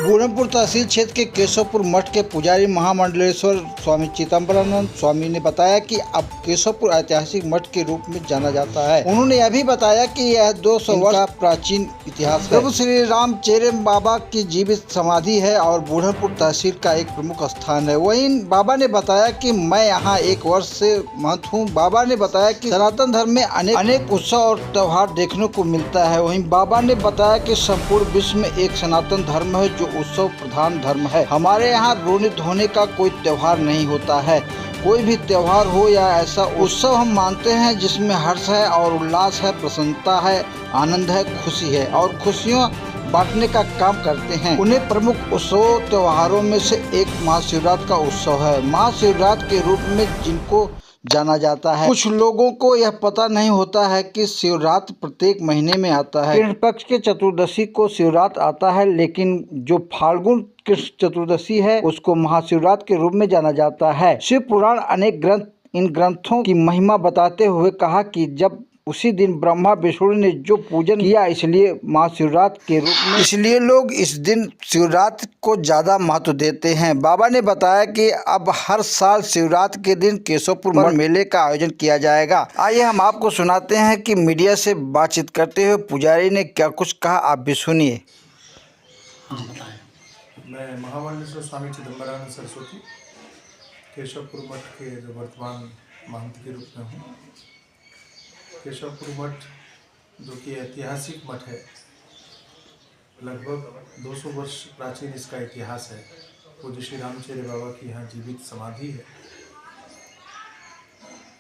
बूढ़नपुर तहसील क्षेत्र के केशवपुर मठ के पुजारी महामंडलेश्वर स्वामी चिदम्बरानंद स्वामी ने बताया कि अब केशवपुर ऐतिहासिक मठ के रूप में जाना जाता है। उन्होंने यह भी बताया कि यह 200 वर्ष का प्राचीन इतिहास है। प्रभु श्री राम चेरे बाबा की जीवित समाधि है और बूढ़नपुर तहसील का एक प्रमुख स्थान है। वहीं बाबा ने बताया कि मैं यहाँ 1 वर्ष से महंत हूँ। बाबा ने बताया कि सनातन धर्म में अनेक उत्सव और त्योहार देखने को मिलता है। वहीं बाबा ने बताया कि संपूर्ण विश्व में एक सनातन धर्म है जो उत्सव प्रधान धर्म है। हमारे यहाँ रोने धोने का कोई त्योहार नहीं होता है। कोई भी त्योहार हो या ऐसा उत्सव हम मानते हैं जिसमें हर्ष है और उल्लास है, प्रसन्नता है, आनंद है, खुशी है और खुशियों बांटने का काम करते हैं। उन्हें प्रमुख उत्सव त्योहारों में से एक महाशिवरात्रि का उत्सव है। महाशिवरात्रि के रूप में जिनको जाना जाता है। कुछ लोगों को यह पता नहीं होता है कि शिवरात्रि प्रत्येक महीने में आता है। कृष्ण पक्ष के चतुर्दशी को शिवरात्रि आता है, लेकिन जो फाल्गुन कृष्ण चतुर्दशी है उसको महाशिवरात्रि के रूप में जाना जाता है। शिव पुराण अनेक ग्रंथ इन ग्रंथों की महिमा बताते हुए कहा कि जब उसी दिन ब्रह्मा विष्णु ने जो पूजन किया, इसलिए महाशिवरात्रि के रूप में इसलिए लोग इस दिन शिवरात्रि को ज़्यादा महत्व देते हैं। बाबा ने बताया कि अब हर साल शिवरात्रि के दिन केशवपुर मठ मेले का आयोजन किया जाएगा। आइए हम आपको सुनाते हैं कि मीडिया से बातचीत करते हुए पुजारी ने क्या कुछ कहा, आप भी सुनिए। मैं महामंडलेश्वर स्वामी चिदम्बरानंद सरस्वती केशवपुर मठ के जो वर्तमान महंत के रूप में हूँ। केशवपुर मठ जो कि ऐतिहासिक मठ है, लगभग 200 वर्ष प्राचीन इसका इतिहास है। पूज्य श्री रामचेरे बाबा की यहाँ जीवित समाधि है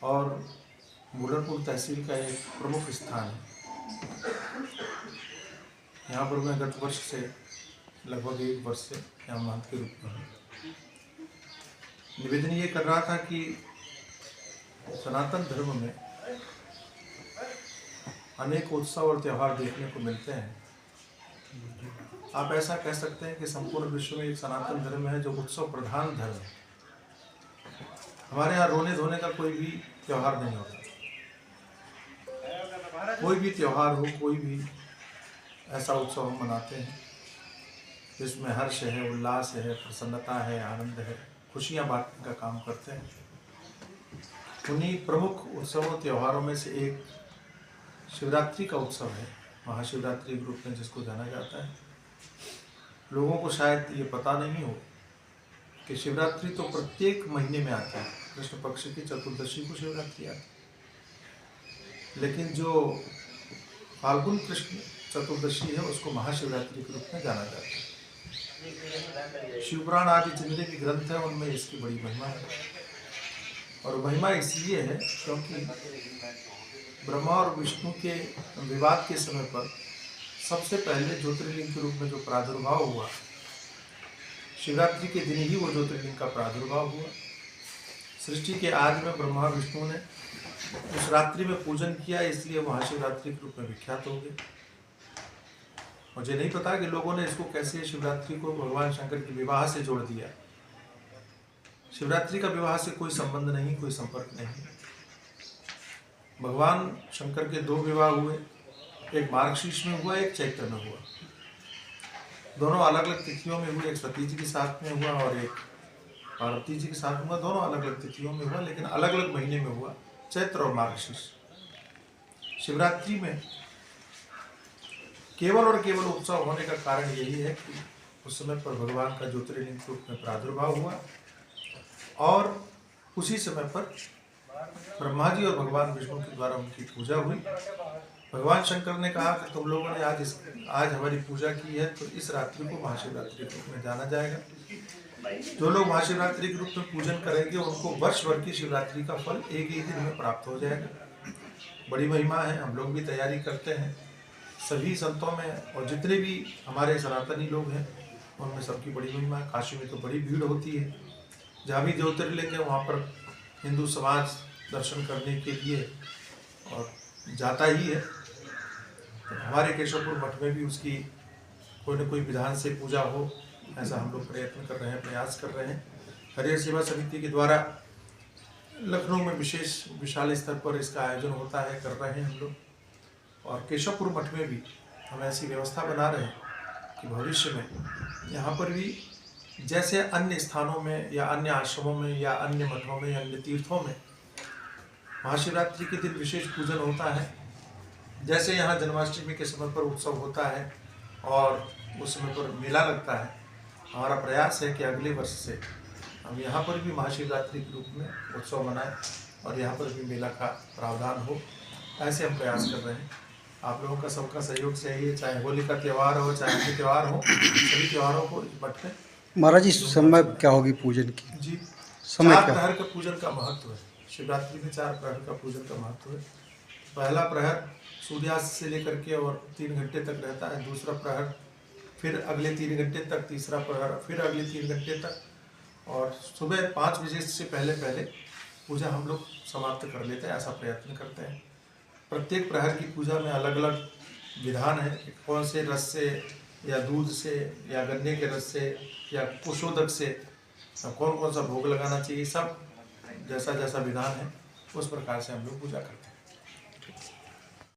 और बूढ़नपुर तहसील का एक प्रमुख स्थान है। यहाँ पर मैं गत वर्ष से लगभग 1 वर्ष से यहाँ महंत के रूप में हूँ। निवेदन ये कर रहा था कि सनातन धर्म में अनेक उत्सव और त्यौहार देखने को मिलते हैं। आप ऐसा कह सकते हैं कि संपूर्ण विश्व में एक सनातन धर्म है जो उत्सव प्रधान धर्म है। हमारे यहाँ रोने धोने का कोई भी त्यौहार नहीं होता। कोई भी त्यौहार हो, कोई भी ऐसा उत्सव हम मनाते हैं जिसमें हर्ष है, उल्लास है, प्रसन्नता है, आनंद है, खुशियाँ बांटने का काम करते हैं। उन्हीं प्रमुख उत्सवों त्योहारों में से एक शिवरात्रि का उत्सव है, महाशिवरात्रि के रूप में जिसको जाना जाता है। लोगों को शायद ये पता नहीं हो कि शिवरात्रि तो प्रत्येक महीने में आता है। कृष्ण पक्ष की चतुर्दशी को शिवरात्रि आती है, लेकिन जो फाल्गुन कृष्ण चतुर्दशी है उसको महाशिवरात्रि के रूप में जाना जाता है। शिवपुराण आदि जितने भी ग्रंथ हैं उनमें इसकी बड़ी महिमा है और महिमा इसलिए है क्योंकि ब्रह्मा और विष्णु के विवाद के समय पर सबसे पहले ज्योतिर्लिंग के रूप में जो प्रादुर्भाव हुआ, शिवरात्रि के दिन ही वो ज्योतिर्लिंग का प्रादुर्भाव हुआ। सृष्टि के आदि में ब्रह्मा विष्णु ने उस रात्रि में पूजन किया, इसलिए महाशिवरात्रि के रूप में विख्यात हो गए। मुझे नहीं पता कि लोगों ने इसको कैसे शिवरात्रि को भगवान शंकर के विवाह से जोड़ दिया। शिवरात्रि का विवाह से कोई संबंध नहीं, कोई संपर्क नहीं। भगवान शंकर के 2 विवाह हुए, एक मार्गशीर्ष में हुआ, एक चैत्र में हुआ। दोनों अलग अलग तिथियों में हुए। एक सती जी के साथ में हुआ और एक पार्वती जी के साथ हुआ। दोनों अलग अलग तिथियों में हुआ, लेकिन अलग अलग महीने में हुआ, चैत्र और मार्गशीर्ष। शिवरात्रि में केवल और केवल उत्सव होने का कारण यही है कि उस समय पर भगवान का ज्योतिर्लिंग के रूप में प्रादुर्भाव हुआ और उसी समय पर ब्रह्मा जी और भगवान विष्णु के द्वारा उनकी पूजा हुई। भगवान शंकर ने कहा कि तुम लोगों ने आज हमारी पूजा की है, तो इस रात्रि को महाशिवरात्रि के रूप में जाना जाएगा। जो लोग महाशिवरात्रि के रूप में पूजन करेंगे उनको वर्ष भर की शिवरात्रि का फल एक ही दिन में प्राप्त हो जाएगा। बड़ी महिमा है। हम लोग भी तैयारी करते हैं। सभी संतों में और जितने भी हमारे सनातनी लोग हैं उनमें सबकी बड़ी महिमा है। काशी में तो बड़ी भीड़ होती है। जहाँ भी ज्योतिर्लिंग है वहाँ पर हिंदू समाज दर्शन करने के लिए और जाता ही है। तो हमारे केशवपुर मठ में भी उसकी कोई न कोई विधान से पूजा हो, ऐसा हम लोग प्रयत्न कर रहे हैं, प्रयास कर रहे हैं। हरिहर सेवा समिति के द्वारा लखनऊ में विशाल स्तर पर इसका आयोजन होता है, कर रहे हैं हम लोग। और केशवपुर मठ में भी हम ऐसी व्यवस्था बना रहे हैं कि भविष्य में यहाँ पर भी जैसे अन्य स्थानों में या अन्य आश्रमों में या अन्य मठों में या अन्य तीर्थों में महाशिवरात्रि के दिन विशेष पूजन होता है, जैसे यहाँ जन्माष्टमी के समय पर उत्सव होता है और उस समय पर मेला लगता है, हमारा प्रयास है कि अगले वर्ष से हम यहाँ पर भी महाशिवरात्रि के रूप में उत्सव मनाएं और यहाँ पर भी मेला का प्रावधान हो, ऐसे हम प्रयास कर रहे हैं। आप लोगों का सबका सहयोग चाहिए, चाहे होली का त्यौहार हो चाहे अन्य त्यौहार हो, सभी त्योहारों को इस मठ में। महाराज जी समय क्या होगी पूजन की? जी, समय 4 क्या? प्रहर का पूजन का महत्व है। शिवरात्रि में 4 प्रहर का पूजन का महत्व है। पहला प्रहर सूर्यास्त से लेकर के और 3 घंटे तक रहता है, दूसरा प्रहर फिर अगले 3 घंटे तक, तीसरा प्रहर फिर अगले 3 घंटे तक, और सुबह 5 बजे से पहले पहले पूजा हम लोग समाप्त कर लेते हैं, ऐसा प्रयत्न करते हैं। प्रत्येक प्रहर की पूजा में अलग अलग विधान है कि कौन से रस से या दूध से या गन्ने के रस से या कुशोदक से कौन कौन सा भोग लगाना चाहिए, सब जैसा जैसा विधान है उस प्रकार से हम लोग पूजा करते हैं।